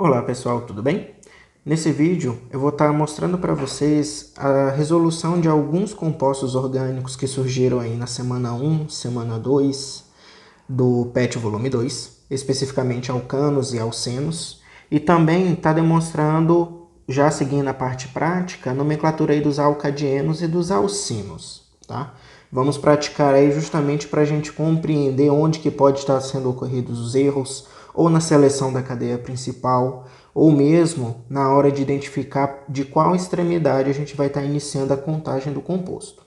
Olá pessoal, tudo bem? Nesse vídeo eu vou estar mostrando para vocês a resolução de alguns compostos orgânicos que surgiram aí na semana 1, semana 2 do PET volume 2, especificamente alcanos e alcenos, e também está demonstrando, já seguindo a parte prática, a nomenclatura aí dos alcadienos e dos alcinos, tá? Vamos praticar aí justamente para a gente compreender onde que pode estar sendo ocorridos os erros, ou na seleção da cadeia principal, ou mesmo na hora de identificar de qual extremidade a gente vai estar iniciando a contagem do composto.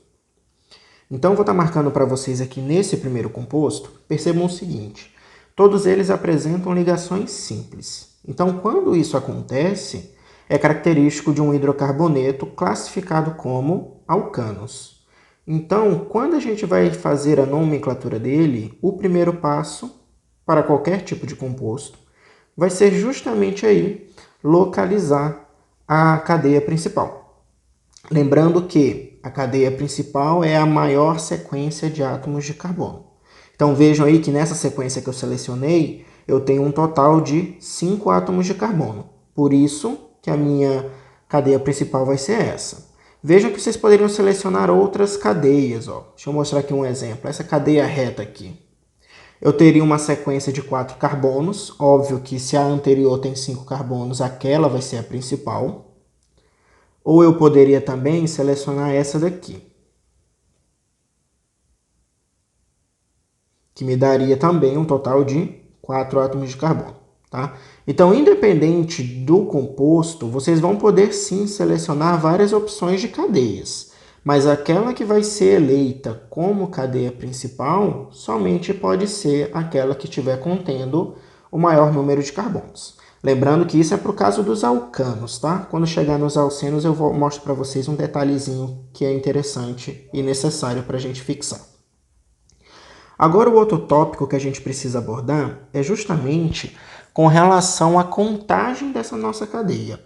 Então, eu vou estar marcando para vocês aqui nesse primeiro composto, percebam o seguinte, todos eles apresentam ligações simples. Então, quando isso acontece, é característico de um hidrocarboneto classificado como alcanos. Então, quando a gente vai fazer a nomenclatura dele, o primeiro passo para qualquer tipo de composto vai ser justamente aí localizar a cadeia principal. Lembrando que a cadeia principal é a maior sequência de átomos de carbono. Então vejam aí que nessa sequência que eu selecionei, eu tenho um total de 5 átomos de carbono. Por isso que a minha cadeia principal vai ser essa. Vejam que vocês poderiam selecionar outras cadeias. Deixa eu mostrar aqui um exemplo. Essa cadeia reta aqui. Eu teria uma sequência de 4 carbonos. Óbvio que se a anterior tem 5 carbonos, aquela vai ser a principal. Ou eu poderia também selecionar essa daqui, que me daria também um total de 4 átomos de carbono. Tá? Então, independente do composto, vocês vão poder sim selecionar várias opções de cadeias, mas aquela que vai ser eleita como cadeia principal somente pode ser aquela que estiver contendo o maior número de carbonos. Lembrando que isso é para o caso dos alcanos, tá? Quando chegar nos alcenos eu mostro para vocês um detalhezinho que é interessante e necessário para a gente fixar. Agora o outro tópico que a gente precisa abordar é justamente com relação à contagem dessa nossa cadeia.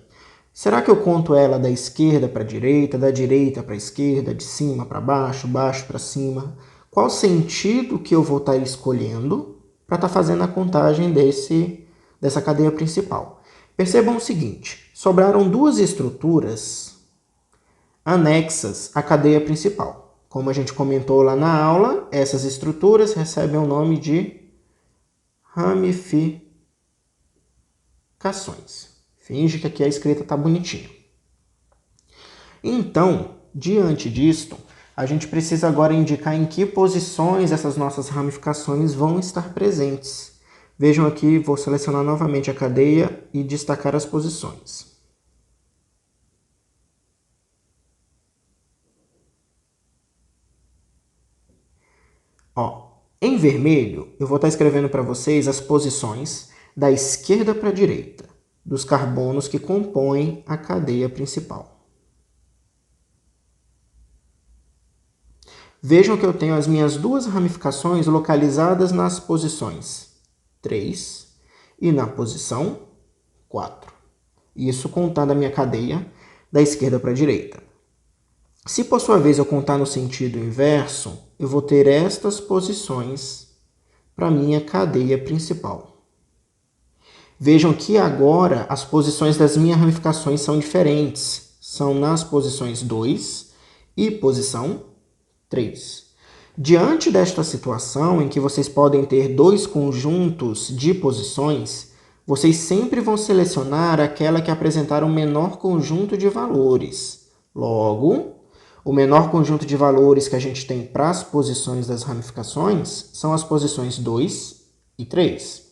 Será que eu conto ela da esquerda para a direita, da direita para a esquerda, de cima para baixo, baixo para cima? Qual sentido que eu vou estar escolhendo para estar fazendo a contagem dessa cadeia principal? Percebam o seguinte, sobraram duas estruturas anexas à cadeia principal. Como a gente comentou lá na aula, essas estruturas recebem o nome de ramificações. Finge que aqui a escrita está bonitinha. Então, diante disto, a gente precisa agora indicar em que posições essas nossas ramificações vão estar presentes. Vejam aqui, vou selecionar novamente a cadeia e destacar as posições. Em vermelho, eu vou estar escrevendo para vocês as posições da esquerda para a direita dos carbonos que compõem a cadeia principal. Vejam que eu tenho as minhas duas ramificações localizadas nas posições 3 e na posição 4. Isso contando a minha cadeia da esquerda para a direita. Se por sua vez eu contar no sentido inverso, eu vou ter estas posições para a minha cadeia principal. Vejam que agora as posições das minhas ramificações são diferentes. São nas posições 2 e posição 3. Diante desta situação em que vocês podem ter dois conjuntos de posições, vocês sempre vão selecionar aquela que apresentar o menor conjunto de valores. Logo, o menor conjunto de valores que a gente tem para as posições das ramificações são as posições 2 e 3.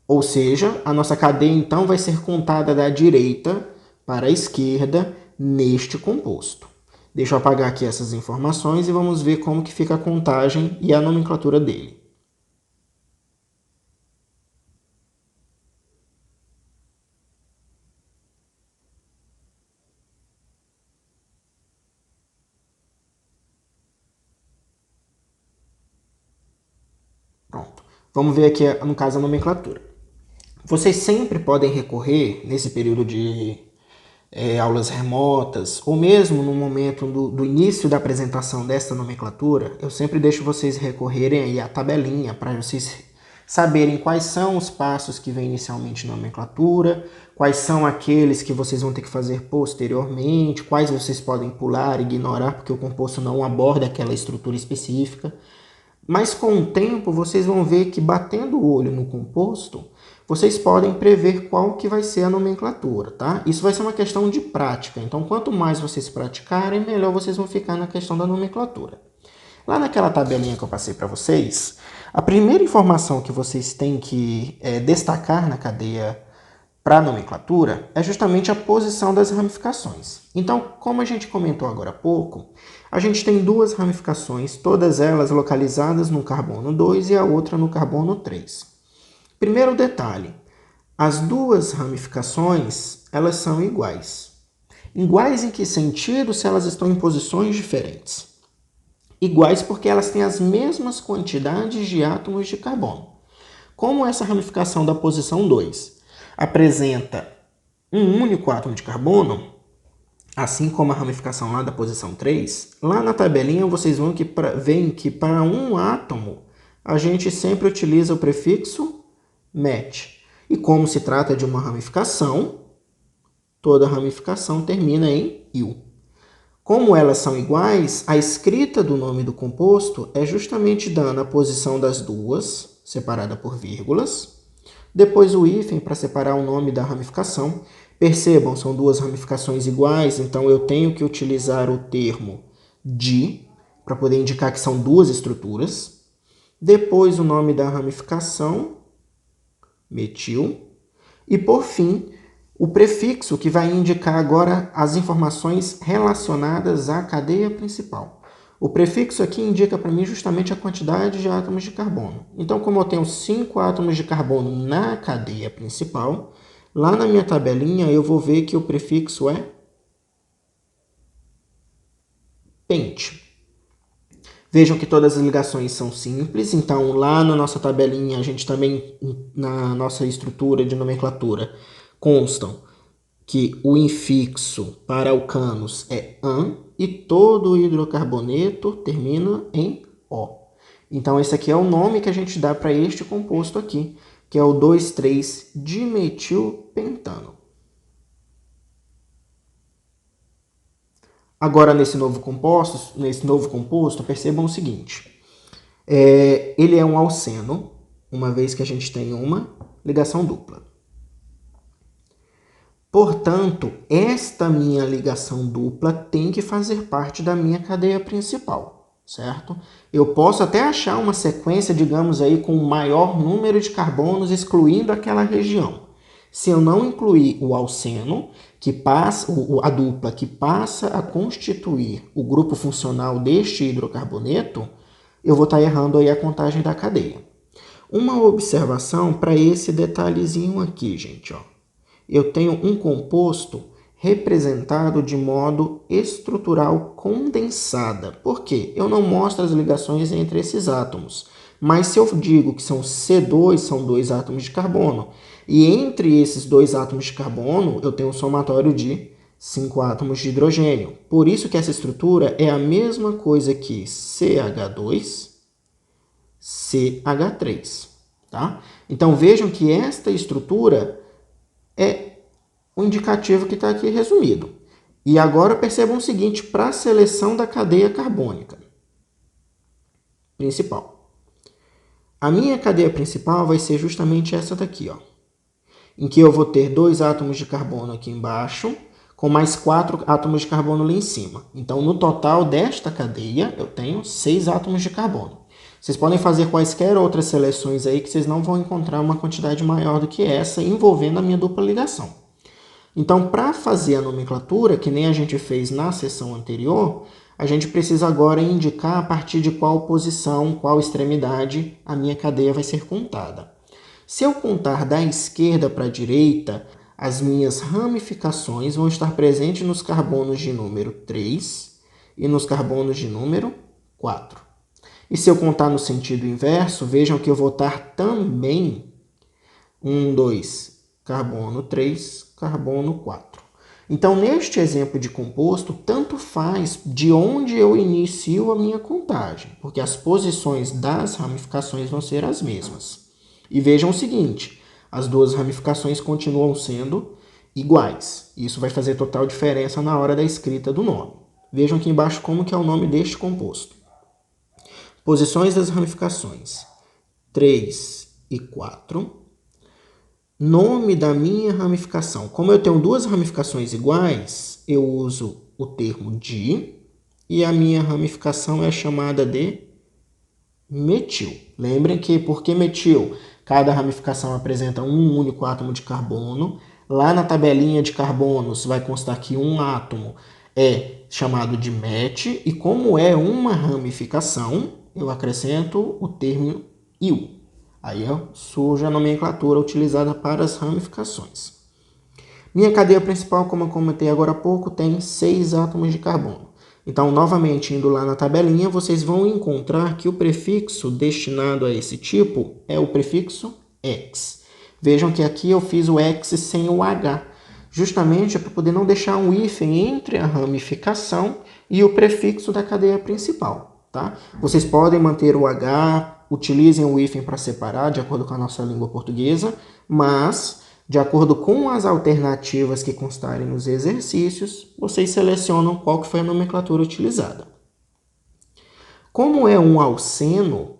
Ou seja, a nossa cadeia então vai ser contada da direita para a esquerda neste composto. Deixa eu apagar aqui essas informações e vamos ver como que fica a contagem e a nomenclatura dele. Pronto. Vamos ver aqui, no caso, a nomenclatura. Vocês sempre podem recorrer, nesse período de aulas remotas, ou mesmo no momento do início da apresentação desta nomenclatura, eu sempre deixo vocês recorrerem aí à tabelinha para vocês saberem quais são os passos que vêm inicialmente na nomenclatura, quais são aqueles que vocês vão ter que fazer posteriormente, quais vocês podem pular, ignorar, porque o composto não aborda aquela estrutura específica. Mas com o tempo, vocês vão ver que batendo o olho no composto, vocês podem prever qual que vai ser a nomenclatura, tá? Isso vai ser uma questão de prática. Então, quanto mais vocês praticarem, melhor vocês vão ficar na questão da nomenclatura. Lá naquela tabelinha que eu passei para vocês, a primeira informação que vocês têm que destacar na cadeia para a nomenclatura é justamente a posição das ramificações. Então, como a gente comentou agora há pouco, a gente tem duas ramificações, todas elas localizadas no carbono 2 e a outra no carbono 3. Primeiro detalhe, as duas ramificações, elas são iguais. Iguais em que sentido se elas estão em posições diferentes? Iguais porque elas têm as mesmas quantidades de átomos de carbono. Como essa ramificação da posição 2 apresenta um único átomo de carbono, assim como a ramificação lá da posição 3, lá na tabelinha vocês vão veem que para um átomo a gente sempre utiliza o prefixo met. E como se trata de uma ramificação, toda ramificação termina em -il. Como elas são iguais, a escrita do nome do composto é justamente dando a posição das duas, separada por vírgulas, depois o hífen para separar o nome da ramificação. Percebam, são duas ramificações iguais, então eu tenho que utilizar o termo di para poder indicar que são duas estruturas. Depois o nome da ramificação, metil. E por fim, o prefixo que vai indicar agora as informações relacionadas à cadeia principal. O prefixo aqui indica para mim justamente a quantidade de átomos de carbono. Então, como eu tenho 5 átomos de carbono na cadeia principal, lá na minha tabelinha eu vou ver que o prefixo é pente. Vejam que todas as ligações são simples, então lá na nossa tabelinha a gente também, na nossa estrutura de nomenclatura, constam que o infixo para alcanos é -an e todo o hidrocarboneto termina em -o. Então esse aqui é o nome que a gente dá para este composto aqui, que é o 2,3-dimetilpentano. Agora nesse novo composto, percebam o seguinte. Ele é um alceno, uma vez que a gente tem uma ligação dupla. Portanto, esta minha ligação dupla tem que fazer parte da minha cadeia principal, certo? Eu posso até achar uma sequência, digamos aí, com o maior número de carbonos excluindo aquela região. Se eu não incluir o alceno, a dupla que passa a constituir o grupo funcional deste hidrocarboneto, eu vou estar errando aí a contagem da cadeia. Uma observação para esse detalhezinho aqui, gente, ó. Eu tenho um composto representado de modo estrutural condensada. Por quê? Eu não mostro as ligações entre esses átomos. Mas se eu digo que são C2, são 2 átomos de carbono, e entre esses 2 átomos de carbono eu tenho um somatório de 5 átomos de hidrogênio. Por isso que essa estrutura é a mesma coisa que CH2, CH3. Tá? Então vejam que esta estrutura é o indicativo que está aqui resumido. E agora percebam o seguinte, para a seleção da cadeia carbônica principal. A minha cadeia principal vai ser justamente essa daqui, ó, em que eu vou ter 2 átomos de carbono aqui embaixo, com mais 4 átomos de carbono lá em cima. Então, no total desta cadeia, eu tenho 6 átomos de carbono. Vocês podem fazer quaisquer outras seleções aí que vocês não vão encontrar uma quantidade maior do que essa envolvendo a minha dupla ligação. Então, para fazer a nomenclatura, que nem a gente fez na sessão anterior, a gente precisa agora indicar a partir de qual posição, qual extremidade a minha cadeia vai ser contada. Se eu contar da esquerda para a direita, as minhas ramificações vão estar presentes nos carbonos de número 3 e nos carbonos de número 4. E se eu contar no sentido inverso, vejam que eu vou estar também 1, 2, carbono 3, carbono 4. Então, neste exemplo de composto, tanto faz de onde eu inicio a minha contagem, porque as posições das ramificações vão ser as mesmas. E vejam o seguinte, as duas ramificações continuam sendo iguais. Isso vai fazer total diferença na hora da escrita do nome. Vejam aqui embaixo como que é o nome deste composto. Posições das ramificações 3 e 4. Nome da minha ramificação. Como eu tenho duas ramificações iguais, eu uso o termo de e a minha ramificação é chamada de metil. Lembrem que por que metil? Cada ramificação apresenta um único átomo de carbono. Lá na tabelinha de carbonos vai constar que um átomo é chamado de met, e como é uma ramificação, eu acrescento o termo il. Aí surge a nomenclatura utilizada para as ramificações. Minha cadeia principal, como eu comentei agora há pouco, tem 6 átomos de carbono. Então, novamente, indo lá na tabelinha, vocês vão encontrar que o prefixo destinado a esse tipo é o prefixo X. Vejam que aqui eu fiz o X sem o H, justamente para poder não deixar um hífen entre a ramificação e o prefixo da cadeia principal. Tá? Vocês podem manter o H, utilizem o hífen para separar, de acordo com a nossa língua portuguesa, mas de acordo com as alternativas que constarem nos exercícios, vocês selecionam qual que foi a nomenclatura utilizada. Como é um alceno,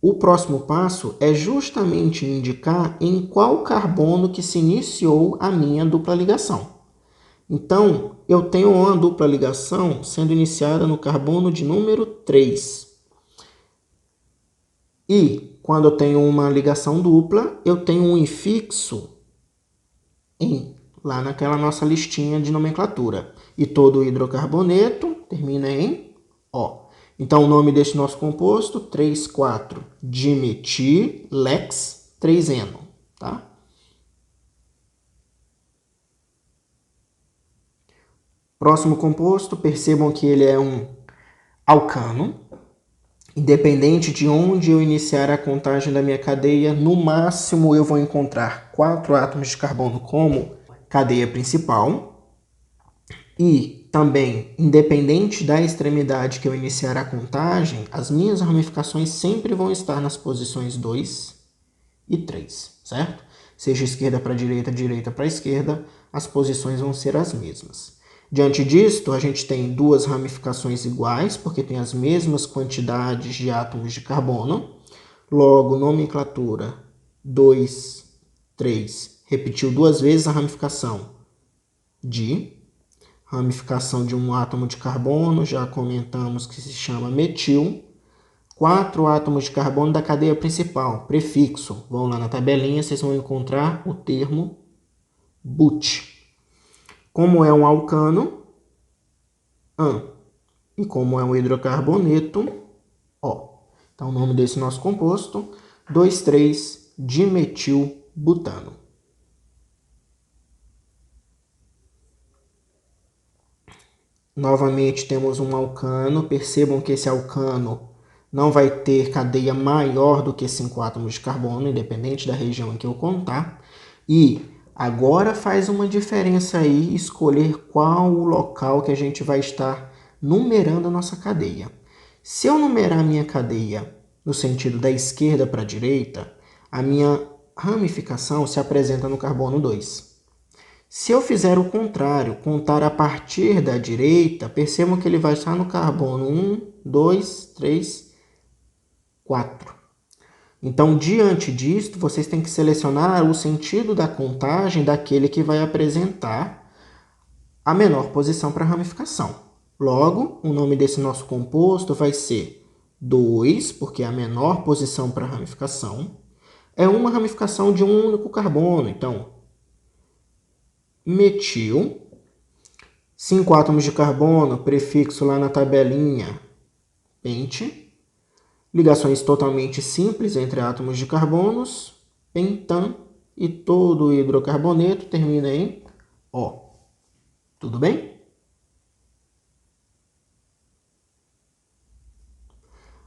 o próximo passo é justamente indicar em qual carbono que se iniciou a minha dupla ligação. Então, eu tenho uma dupla ligação sendo iniciada no carbono de número 3. E, quando eu tenho uma ligação dupla, eu tenho um infixo lá naquela nossa listinha de nomenclatura. E todo hidrocarboneto termina em O. Então, o nome deste nosso composto, 3,4-dimetilex-3-eno. Tá? Próximo composto, percebam que ele é um alcano. Independente de onde eu iniciar a contagem da minha cadeia, no máximo eu vou encontrar 4 átomos de carbono como cadeia principal. E também, independente da extremidade que eu iniciar a contagem, as minhas ramificações sempre vão estar nas posições 2 e 3, certo? Seja esquerda para direita, direita para esquerda, as posições vão ser as mesmas. Diante disto, a gente tem duas ramificações iguais, porque tem as mesmas quantidades de átomos de carbono. Logo, nomenclatura 2, 3, repetiu duas vezes a ramificação de. Ramificação de um átomo de carbono, já comentamos que se chama metil. 4 átomos de carbono da cadeia principal, prefixo. Vão lá na tabelinha, vocês vão encontrar o termo but. Como é um alcano, AN. E como é um hidrocarboneto, O. Então, o nome desse nosso composto, 2,3-dimetilbutano. Novamente, temos um alcano. Percebam que esse alcano não vai ter cadeia maior do que 5 átomos de carbono, independente da região em que eu contar. E agora faz uma diferença aí escolher qual o local que a gente vai estar numerando a nossa cadeia. Se eu numerar a minha cadeia no sentido da esquerda para a direita, a minha ramificação se apresenta no carbono 2. Se eu fizer o contrário, contar a partir da direita, percebam que ele vai estar no carbono 1, 2, 3, 4. Então, diante disto, vocês têm que selecionar o sentido da contagem daquele que vai apresentar a menor posição para a ramificação. Logo, o nome desse nosso composto vai ser 2, porque é a menor posição para a ramificação. É uma ramificação de um único carbono, então, metil. 5 átomos de carbono, prefixo lá na tabelinha, pente. Ligações totalmente simples entre átomos de carbonos, pentan, e todo hidrocarboneto termina em O. Tudo bem?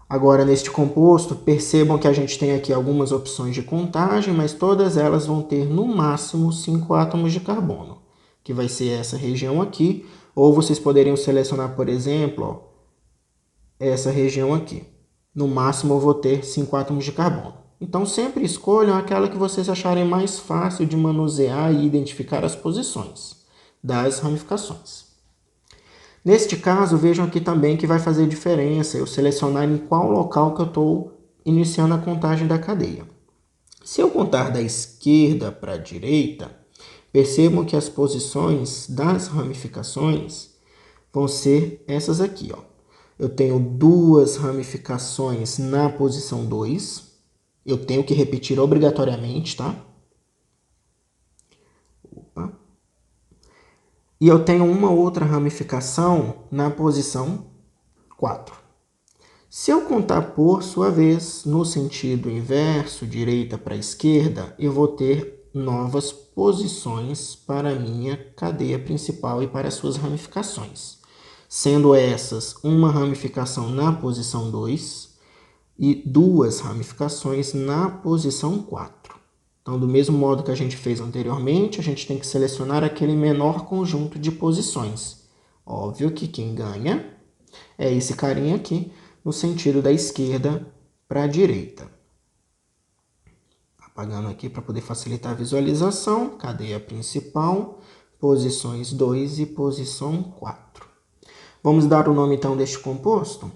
Agora, neste composto, percebam que a gente tem aqui algumas opções de contagem, mas todas elas vão ter no máximo 5 átomos de carbono, que vai ser essa região aqui, ou vocês poderiam selecionar, por exemplo, ó, essa região aqui. No máximo eu vou ter 5 átomos de carbono. Então, sempre escolham aquela que vocês acharem mais fácil de manusear e identificar as posições das ramificações. Neste caso, vejam aqui também que vai fazer diferença eu selecionar em qual local que eu estou iniciando a contagem da cadeia. Se eu contar da esquerda para a direita, percebam que as posições das ramificações vão ser essas aqui, ó. Eu tenho duas ramificações na posição 2. Eu tenho que repetir obrigatoriamente, tá? Opa. E eu tenho uma outra ramificação na posição 4. Se eu contar por sua vez, no sentido inverso, direita para esquerda, eu vou ter novas posições para a minha cadeia principal e para as suas ramificações. Sendo essas uma ramificação na posição 2 e duas ramificações na posição 4. Então, do mesmo modo que a gente fez anteriormente, a gente tem que selecionar aquele menor conjunto de posições. Óbvio que quem ganha é esse carinha aqui, no sentido da esquerda para a direita. Apagando aqui para poder facilitar a visualização, cadeia principal, posições 2 e posição 4. Vamos dar o nome então deste composto?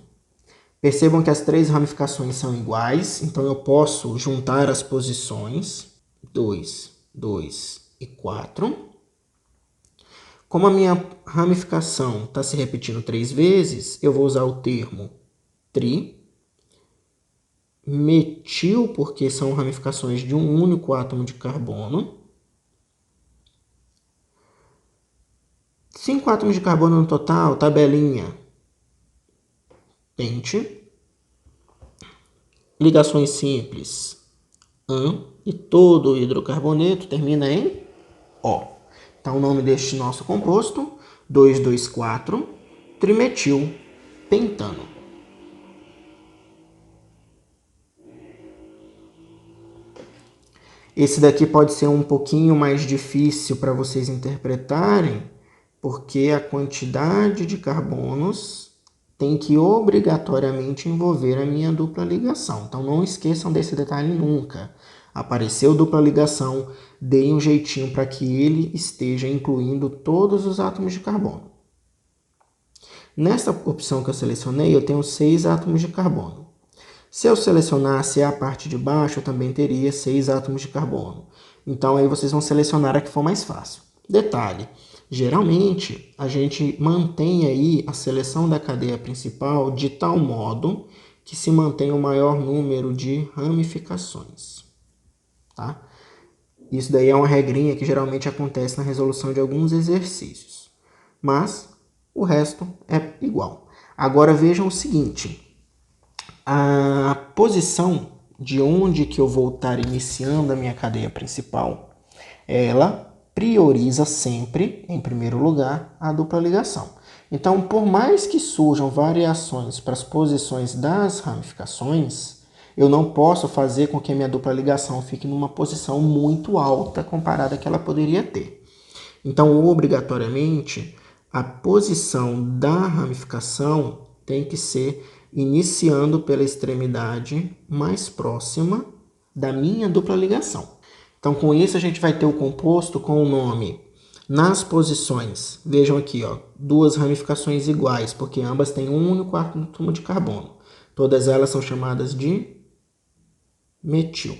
Percebam que as três ramificações são iguais, então eu posso juntar as posições 2, 2 e 4. Como a minha ramificação está se repetindo 3 vezes, eu vou usar o termo tri. Metil, porque são ramificações de um único átomo de carbono. 5 átomos de carbono no total, tabelinha. Pente. Ligações simples, AN, e todo o hidrocarboneto termina em O. Então, o nome deste nosso composto, 2,2,4, trimetil pentano. Esse daqui pode ser um pouquinho mais difícil para vocês interpretarem, porque a quantidade de carbonos tem que obrigatoriamente envolver a minha dupla ligação. Então, não esqueçam desse detalhe nunca. Apareceu dupla ligação, deem um jeitinho para que ele esteja incluindo todos os átomos de carbono. Nessa opção que eu selecionei, eu tenho 6 átomos de carbono. Se eu selecionasse a parte de baixo, eu também teria 6 átomos de carbono. Então, aí vocês vão selecionar a que for mais fácil. Detalhe, geralmente, a gente mantém aí a seleção da cadeia principal de tal modo que se mantém o maior número de ramificações. Tá? Isso daí é uma regrinha que geralmente acontece na resolução de alguns exercícios. Mas o resto é igual. Agora vejam o seguinte. A posição de onde que eu vou estar iniciando a minha cadeia principal, ela prioriza sempre, em primeiro lugar, a dupla ligação. Então, por mais que surjam variações para as posições das ramificações, eu não posso fazer com que a minha dupla ligação fique numa posição muito alta comparada à que ela poderia ter. Então, obrigatoriamente, a posição da ramificação tem que ser iniciando pela extremidade mais próxima da minha dupla ligação. Então, com isso, a gente vai ter o composto com o nome nas posições. Vejam aqui, ó, duas ramificações iguais, porque ambas têm um único átomo de carbono. Todas elas são chamadas de metil.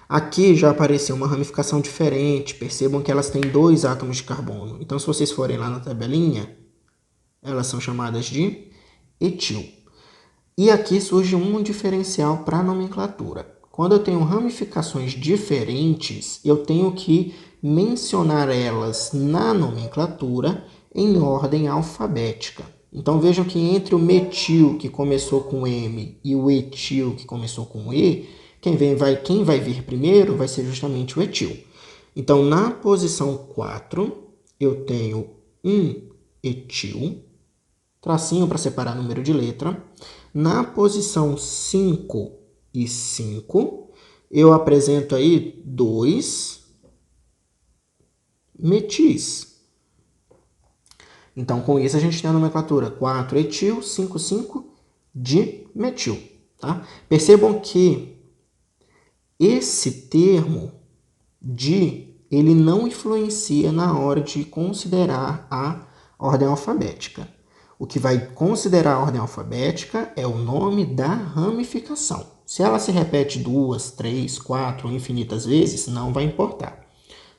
Aqui já apareceu uma ramificação diferente. Percebam que elas têm 2 átomos de carbono. Então, se vocês forem lá na tabelinha, elas são chamadas de etil. E aqui surge um diferencial para a nomenclatura. Quando eu tenho ramificações diferentes, eu tenho que mencionar elas na nomenclatura em ordem alfabética. Então vejam que entre o metil, que começou com M, e o etil, que começou com E, quem vai vir primeiro vai ser justamente o etil. Então, na posição 4, eu tenho um etil, tracinho para separar número de letra. Na posição 5 e 5, eu apresento aí 2 metis. Então, com isso, a gente tem a nomenclatura 4-etil, 5,5 dimetil. Tá? Percebam que Esse termo de, ele não influencia na hora de considerar a ordem alfabética. O que vai considerar a ordem alfabética é o nome da ramificação. Se ela se repete 2, 3, 4 ou infinitas vezes, não vai importar.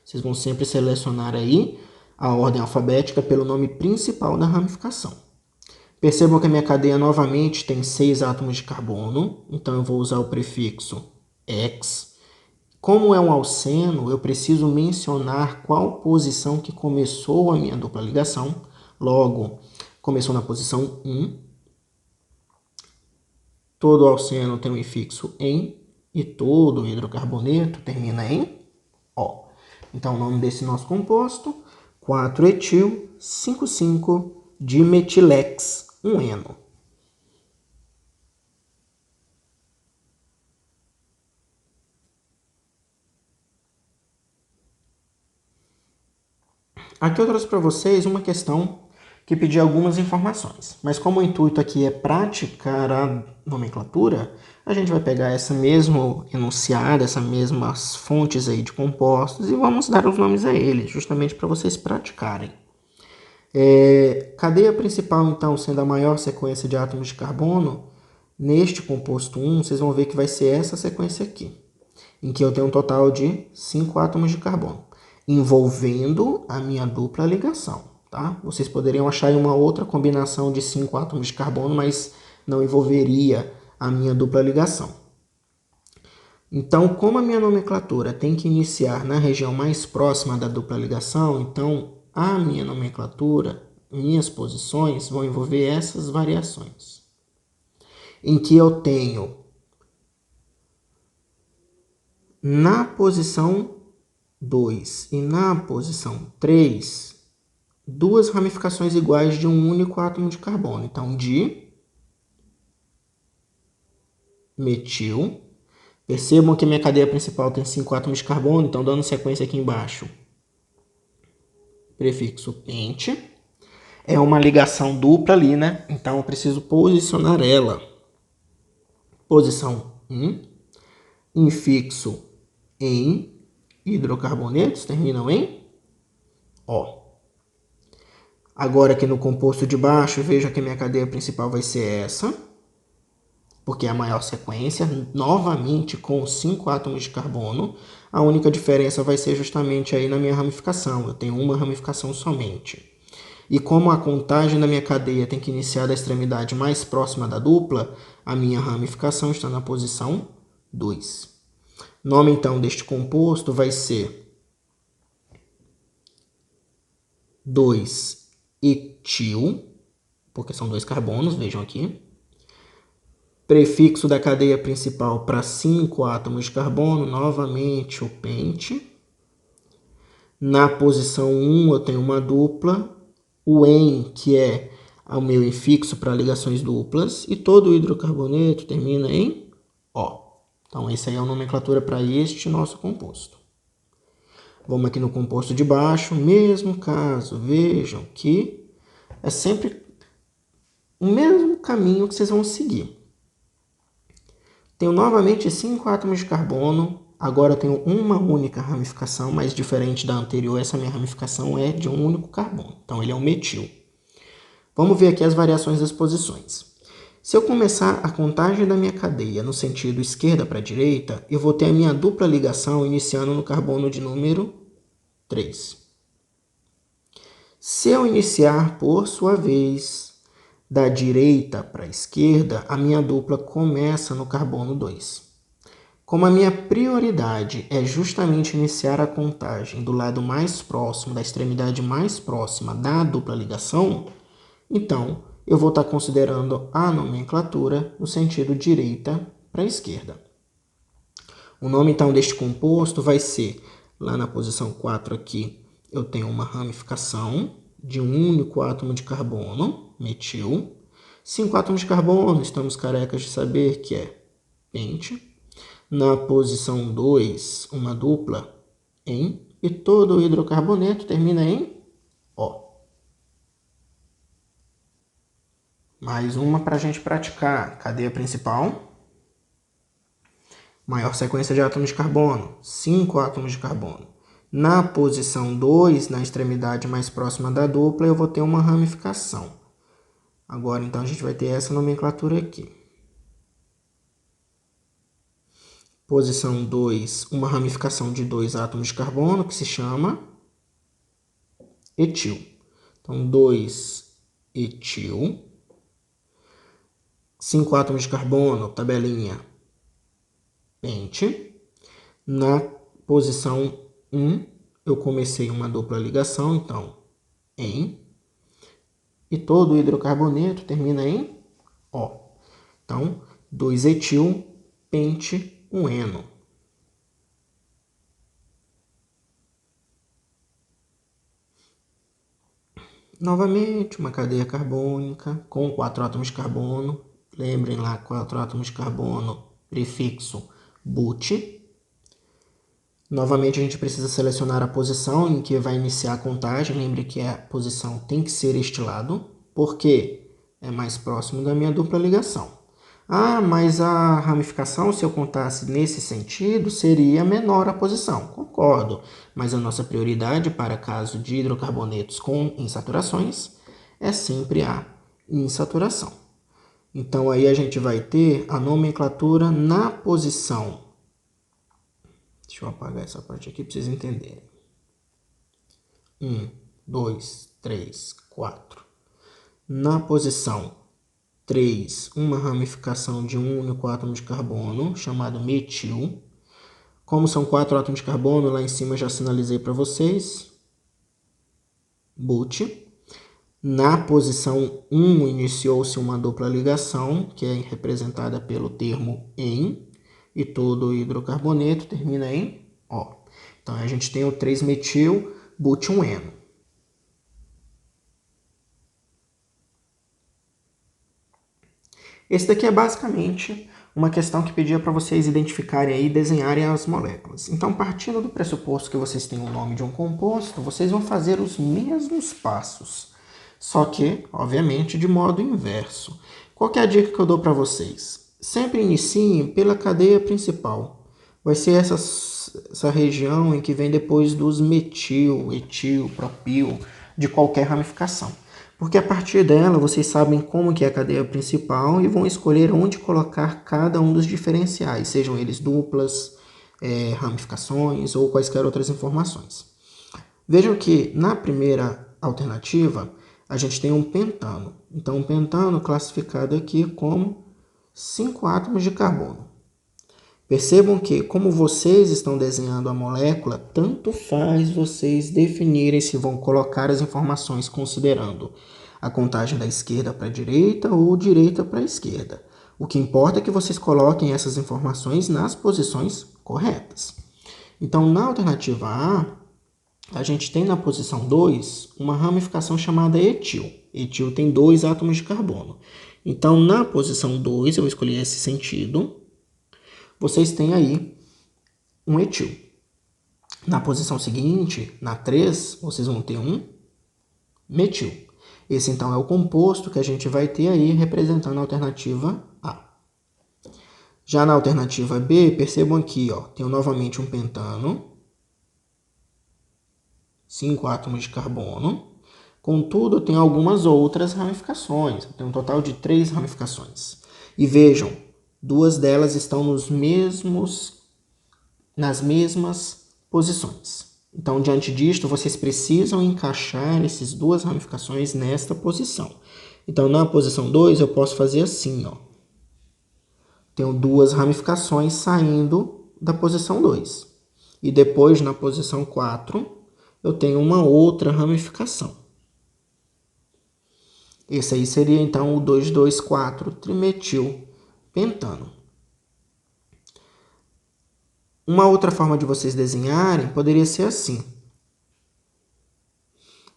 Vocês vão sempre selecionar aí a ordem alfabética pelo nome principal da ramificação. Percebam que a minha cadeia novamente tem 6 átomos de carbono, então eu vou usar o prefixo X. Como é um alceno, eu preciso mencionar qual posição que começou a minha dupla ligação. Logo, começou na posição 1. Todo alceno tem um infixo em e todo hidrocarboneto termina em O. Então, o nome desse nosso composto, 4-etil-5,5-dimetilex-1-eno. Aqui eu trouxe para vocês uma questão que pedi algumas informações, mas como o intuito aqui é praticar a nomenclatura, a gente vai pegar essa mesmo enunciado, essas mesmas fontes aí de compostos e vamos dar os nomes a eles, justamente para vocês praticarem. Cadeia principal, então, sendo a maior sequência de átomos de carbono, neste composto 1, vocês vão ver que vai ser essa sequência aqui, em que eu tenho um total de 5 átomos de carbono, envolvendo a minha dupla ligação. Tá? Vocês poderiam achar uma outra combinação de 5 átomos de carbono, mas não envolveria a minha dupla ligação. Então, como a minha nomenclatura tem que iniciar na região mais próxima da dupla ligação, então a minha nomenclatura, minhas posições vão envolver essas variações. Em que eu tenho na posição 2 e na posição 3, duas ramificações iguais de um único átomo de carbono. Então, di, metil. Percebam que minha cadeia principal tem 5 átomos de carbono, então dando sequência aqui embaixo. Prefixo pente. É uma ligação dupla ali, né? Então eu preciso posicionar ela. Posição 1. Infixo em. Hidrocarbonetos terminam em O. Agora aqui no composto de baixo, veja que minha cadeia principal vai ser essa, porque é a maior sequência, novamente com 5 átomos de carbono. A única diferença vai ser justamente aí na minha ramificação. Eu tenho uma ramificação somente. E como a contagem da minha cadeia tem que iniciar da extremidade mais próxima da dupla, a minha ramificação está na posição 2. Nome, então, deste composto vai ser 2-etil, porque são 2 carbonos, vejam aqui. Prefixo da cadeia principal para 5 átomos de carbono, novamente o pente. Na posição 1 eu tenho uma dupla, o en, que é o meu infixo para ligações duplas, e todo o hidrocarboneto termina em O. Então, essa aí é a nomenclatura para este nosso composto. Vamos aqui no composto de baixo, mesmo caso, vejam que é sempre o mesmo caminho que vocês vão seguir. Tenho novamente 5 átomos de carbono, agora eu tenho uma única ramificação, mas diferente da anterior, essa minha ramificação é de um único carbono, então ele é um metil. Vamos ver aqui as variações das posições. Se eu começar a contagem da minha cadeia no sentido esquerda para direita, eu vou ter a minha dupla ligação iniciando no carbono de número 3. Se eu iniciar, por sua vez, da direita para a esquerda, a minha dupla começa no carbono 2. Como a minha prioridade é justamente iniciar a contagem do lado mais próximo, da extremidade mais próxima da dupla ligação, então eu vou estar considerando a nomenclatura no sentido direita para a esquerda. O nome, então, deste composto vai ser, lá na posição 4 aqui, eu tenho uma ramificação de um único átomo de carbono, metil. 5 átomos de carbono, estamos carecas de saber que é pente. Na posição 2, uma dupla em, e todo o hidrocarboneto termina em O. Mais uma para a gente praticar. Cadeia principal. Maior sequência de átomos de carbono, 5 átomos de carbono. Na posição 2, na extremidade mais próxima da dupla, eu vou ter uma ramificação. Agora, então, a gente vai ter essa nomenclatura aqui. Posição 2, uma ramificação de 2 átomos de carbono, que se chama etil. Então, 2-etil. 5 átomos de carbono, tabelinha, pente. Na posição 1, eu comecei uma dupla ligação, então, em. E todo hidrocarboneto termina em O. Então, 2-etil, pente, um eno. Novamente, uma cadeia carbônica com 4 átomos de carbono. Lembrem lá, 4 átomos de carbono, prefixo but. Novamente, a gente precisa selecionar a posição em que vai iniciar a contagem. Lembre que a posição tem que ser este lado, porque é mais próximo da minha dupla ligação. Ah, mas a ramificação, se eu contasse nesse sentido, seria menor a posição. Concordo, mas a nossa prioridade para caso de hidrocarbonetos com insaturações é sempre a insaturação. Então, aí a gente vai ter a nomenclatura na posição. Deixa eu apagar essa parte aqui para vocês entenderem. 1, 2, 3, 4. Na posição 3, uma ramificação de um único átomo de carbono, chamado metil. Como são 4 átomos de carbono, lá em cima já sinalizei para vocês. But. Na posição 1, iniciou-se uma dupla ligação, que é representada pelo termo em, e todo hidrocarboneto termina em O. Então, a gente tem o 3-metil, but 1-eno. Esse daqui é basicamente uma questão que pedia para vocês identificarem aí e desenharem as moléculas. Então, partindo do pressuposto que vocês têm o nome de um composto, vocês vão fazer os mesmos passos, só que, obviamente, de modo inverso. Qual que é a dica que eu dou para vocês? Sempre iniciem pela cadeia principal. Vai ser essa região em que vem depois dos metil, etil, propil, de qualquer ramificação. Porque a partir dela, vocês sabem como que é a cadeia principal e vão escolher onde colocar cada um dos diferenciais, sejam eles duplas, ramificações ou quaisquer outras informações. Vejam que na primeira alternativa, a gente tem um pentano. Então, um pentano classificado aqui como 5 átomos de carbono. Percebam que, como vocês estão desenhando a molécula, tanto faz vocês definirem se vão colocar as informações considerando a contagem da esquerda para a direita ou direita para a esquerda. O que importa é que vocês coloquem essas informações nas posições corretas. Então, na alternativa A gente tem na posição 2 uma ramificação chamada etil. Etil tem 2 átomos de carbono. Então, na posição 2, eu escolhi esse sentido. Vocês têm aí um etil. Na posição seguinte, na 3, vocês vão ter um metil. Esse, então, é o composto que a gente vai ter aí representando a alternativa A. Já na alternativa B, percebam aqui, ó, tenho novamente um pentano, 5 átomos de carbono. Contudo, eu tenho algumas outras ramificações. Eu tenho um total de 3 ramificações. E vejam, 2 delas estão nas mesmas posições. Então, diante disto, vocês precisam encaixar essas 2 ramificações nesta posição. Então, na posição 2, eu posso fazer assim, ó. Tenho 2 ramificações saindo da posição 2. E depois, na posição 4, eu tenho uma outra ramificação. Esse aí seria, então, o 2,2,4-trimetilpentano. Uma outra forma de vocês desenharem poderia ser assim.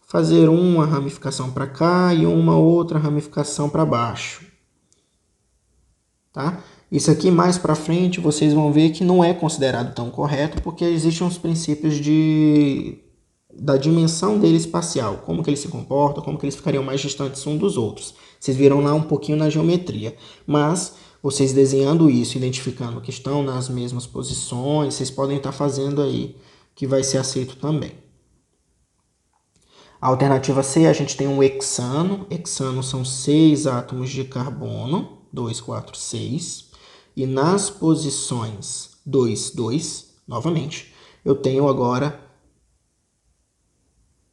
Fazer uma ramificação para cá e uma outra ramificação para baixo. Tá? Isso aqui mais para frente vocês vão ver que não é considerado tão correto, porque existem uns princípios da dimensão dele espacial, como que eles se comportam, como que eles ficariam mais distantes uns dos outros. Vocês viram lá um pouquinho na geometria. Mas, Vocês desenhando isso, identificando que estão nas mesmas posições, vocês podem estar fazendo aí, que vai ser aceito também. A alternativa C, a gente tem um hexano. Hexano são 6 átomos de carbono, 2, 4, 6. E nas posições 2, 2, novamente, eu tenho agora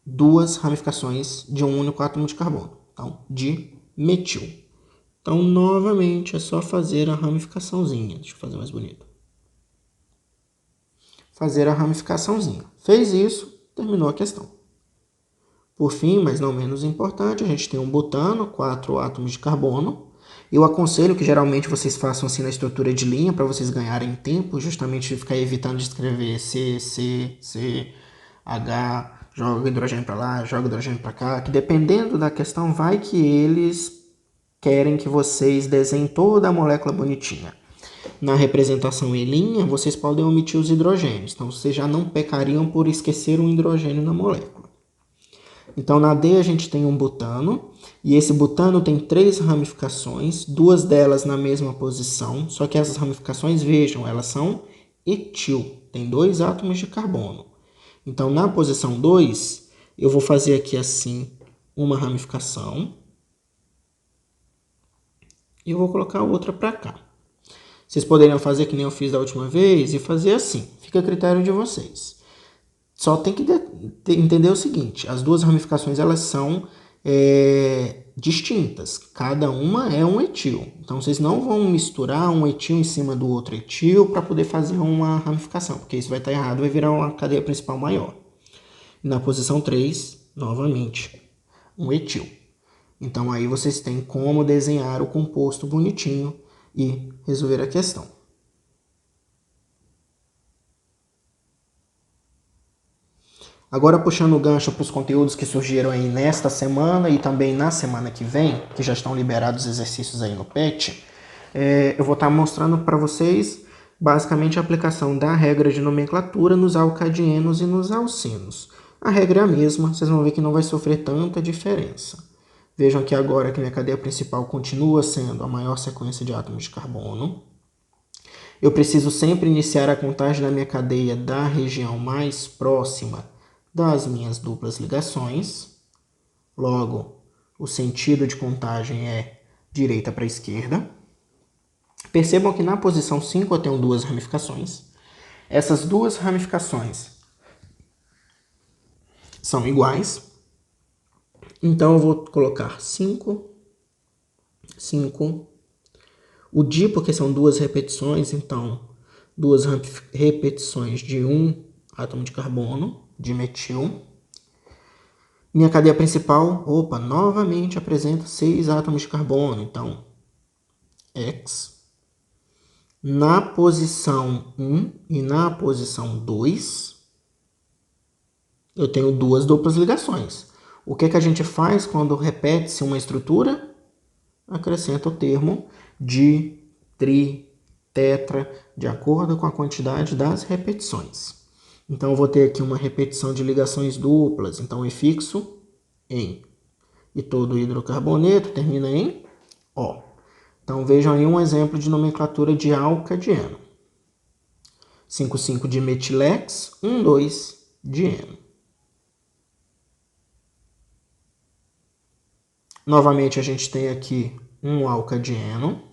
duas ramificações de um único átomo de carbono. Então, de metil. Então, novamente, é só fazer a ramificaçãozinha. Deixa eu fazer mais bonito. Fazer a ramificaçãozinha. Fez isso, terminou a questão. Por fim, mas não menos importante, a gente tem um butano, 4 átomos de carbono. Eu aconselho que geralmente vocês façam assim na estrutura de linha para vocês ganharem tempo, justamente ficar evitando de escrever C, C, C, H, joga hidrogênio para lá, joga hidrogênio para cá, que dependendo da questão vai que eles querem que vocês desenhem toda a molécula bonitinha. Na representação em linha, vocês podem omitir os hidrogênios, então vocês já não pecariam por esquecer um hidrogênio na molécula. Então, na D a gente tem um butano, e esse butano tem 3 ramificações, 2 delas na mesma posição, só que essas ramificações, vejam, elas são etil, tem 2 átomos de carbono. Então, na posição 2, eu vou fazer aqui assim uma ramificação, e eu vou colocar outra para cá. Vocês poderiam fazer que nem eu fiz da última vez e fazer assim, fica a critério de vocês. Só tem que entender o seguinte, as duas ramificações elas são distintas, cada uma é um etil. Então, vocês não vão misturar um etil em cima do outro etil para poder fazer uma ramificação, porque isso vai estar errado, vai virar uma cadeia principal maior. Na posição 3, novamente, um etil. Então, aí vocês têm como desenhar o composto bonitinho e resolver a questão. Agora, puxando o gancho para os conteúdos que surgiram aí nesta semana e também na semana que vem, que já estão liberados os exercícios aí no PET, eu vou estar mostrando para vocês basicamente a aplicação da regra de nomenclatura nos alcadienos e nos alcenos. A regra é a mesma, vocês vão ver que não vai sofrer tanta diferença. Vejam que agora que minha cadeia principal continua sendo a maior sequência de átomos de carbono. Eu preciso sempre iniciar a contagem da minha cadeia da região mais próxima das minhas duplas ligações. Logo, o sentido de contagem é direita para esquerda. Percebam que na posição 5 eu tenho 2 ramificações. Essas 2 ramificações são iguais. Então, eu vou colocar 5, 5. O di, porque são 2 repetições, então 2 repetições de um átomo de carbono, de metil. Minha cadeia principal, novamente apresenta 6 átomos de carbono, então X. Na posição 1 e na posição 2, eu tenho 2 duplas ligações. O que a gente faz quando repete-se uma estrutura? Acrescenta o termo di, tri, tetra, de acordo com a quantidade das repetições. Então, eu vou ter aqui uma repetição de ligações duplas. Então, é fixo em. E todo hidrocarboneto termina em O. Então, vejam aí um exemplo de nomenclatura de alcadieno. 5,5 de metilex, 1,2 de eno. Novamente, a gente tem aqui um alcadieno.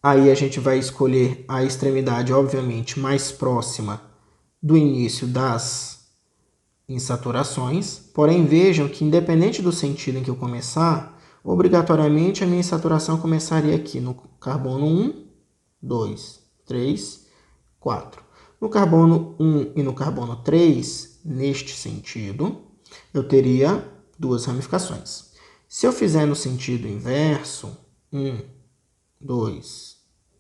Aí a gente vai escolher a extremidade, obviamente, mais próxima do início das insaturações. Porém, vejam que, independente do sentido em que eu começar, obrigatoriamente a minha insaturação começaria aqui no carbono 1, 2, 3, 4. No carbono 1 e no carbono 3, neste sentido, eu teria 2 ramificações. Se eu fizer no sentido inverso, 1, 2,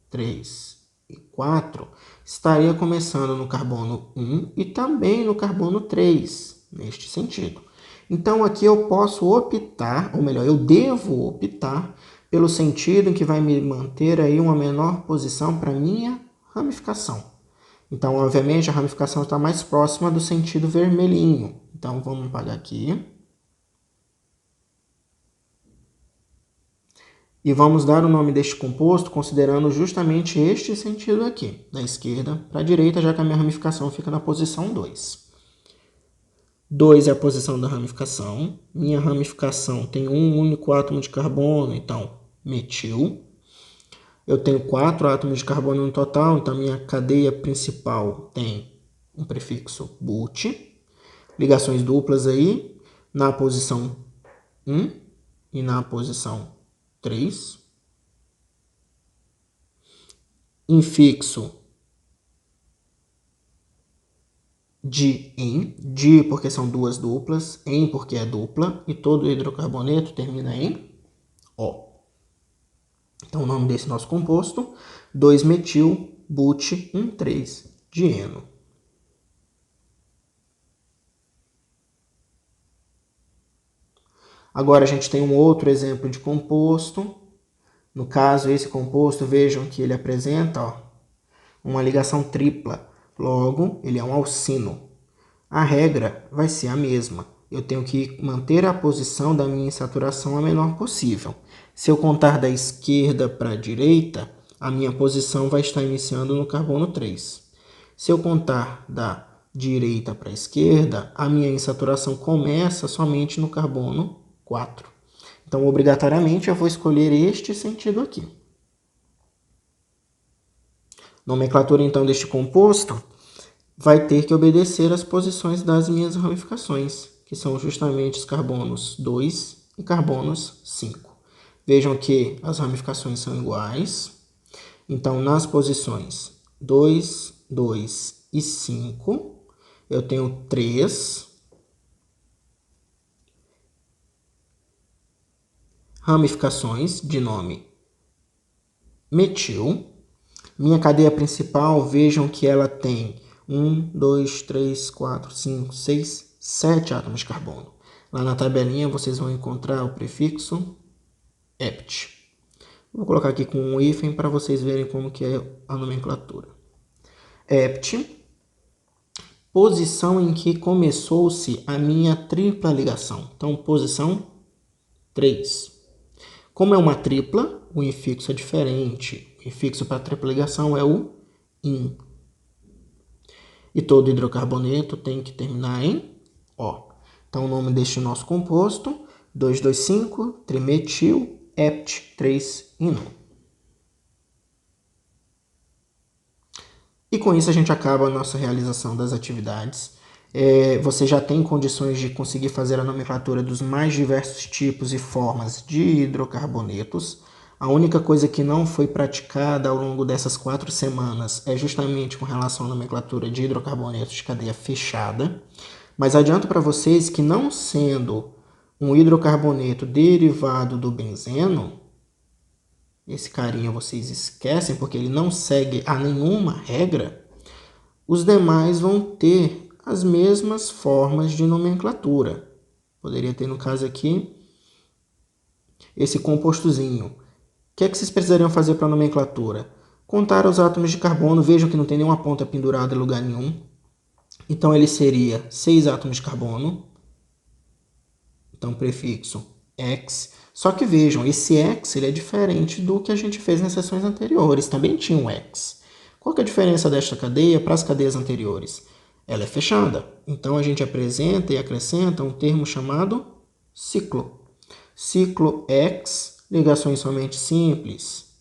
3 e 4, estaria começando no carbono 1 e também no carbono 3, neste sentido. Então, aqui eu posso optar, ou melhor, eu devo optar pelo sentido em que vai me manter aí uma menor posição para minha ramificação. Então, obviamente, a ramificação está mais próxima do sentido vermelhinho. Então, vamos apagar aqui. E vamos dar o nome deste composto considerando justamente este sentido aqui, da esquerda para a direita, já que a minha ramificação fica na posição 2. 2 é a posição da ramificação. Minha ramificação tem um único átomo de carbono, então metil. Eu tenho 4 átomos de carbono no total, então minha cadeia principal tem um prefixo but. Ligações duplas aí, na posição 1 e na posição 3. Infixo di porque são duas duplas, em porque é dupla, e todo hidrocarboneto termina em O. Então, o nome desse nosso composto, 2-metil-but-1,3-dieno. Agora, a gente tem um outro exemplo de composto. No caso, esse composto, vejam que ele apresenta uma ligação tripla. Logo, ele é um alcino. A regra vai ser a mesma. Eu tenho que manter a posição da minha insaturação a menor possível. Se eu contar da esquerda para a direita, a minha posição vai estar iniciando no carbono 3. Se eu contar da direita para a esquerda, a minha insaturação começa somente no carbono 4. Então, obrigatoriamente, eu vou escolher este sentido aqui. Nomenclatura, então, deste composto vai ter que obedecer às posições das minhas ramificações, que são justamente os carbonos 2 e carbonos 5. Vejam que as ramificações são iguais. Então, nas posições 2, 2 e 5, eu tenho 3 ramificações de nome metil. Minha cadeia principal, vejam que ela tem 1, 2, 3, 4, 5, 6, 7 átomos de carbono. Lá na tabelinha vocês vão encontrar o prefixo ept. Vou colocar aqui com um hífen para vocês verem como que é a nomenclatura. Ept, posição em que começou-se a minha tripla ligação. Então, posição 3. Como é uma tripla, o infixo é diferente. O infixo para tripla ligação é o in. E todo hidrocarboneto tem que terminar em O. Então, o nome deste nosso composto, 2,2,5-trimetil-ept-3-ino. E com isso a gente acaba a nossa realização das atividades. Você já tem condições de conseguir fazer a nomenclatura dos mais diversos tipos e formas de hidrocarbonetos. A única coisa que não foi praticada ao longo dessas 4 semanas é justamente com relação à nomenclatura de hidrocarbonetos de cadeia fechada. Mas adianto para vocês que, não sendo um hidrocarboneto derivado do benzeno, esse carinha vocês esquecem porque ele não segue a nenhuma regra, os demais vão ter as mesmas formas de nomenclatura. Poderia ter, no caso aqui, esse compostozinho. O que é que vocês precisariam fazer para a nomenclatura? Contar os átomos de carbono. Vejam que não tem nenhuma ponta pendurada em lugar nenhum. Então, ele seria 6 átomos de carbono. Então, prefixo X. Só que vejam, esse X ele é diferente do que a gente fez nas sessões anteriores. Também tinha um X. Qual que é a diferença desta cadeia para as cadeias anteriores? Ela é fechada. Então, a gente apresenta e acrescenta um termo chamado ciclo. Ciclo X, ligações somente simples.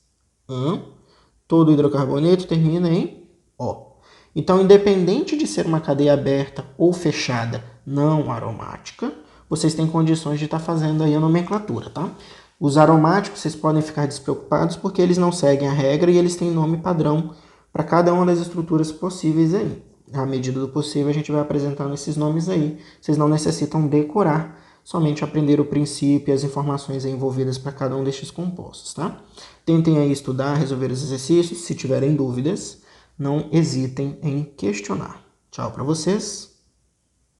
Todo hidrocarboneto termina em O. Então, independente de ser uma cadeia aberta ou fechada não aromática, vocês têm condições de estar fazendo aí a nomenclatura, tá? Os aromáticos, vocês podem ficar despreocupados porque eles não seguem a regra e eles têm nome padrão para cada uma das estruturas possíveis aí. À medida do possível, a gente vai apresentando esses nomes aí. Vocês não necessitam decorar, somente aprender o princípio e as informações envolvidas para cada um destes compostos, tá? Tentem aí estudar, resolver os exercícios. Se tiverem dúvidas, não hesitem em questionar. Tchau para vocês.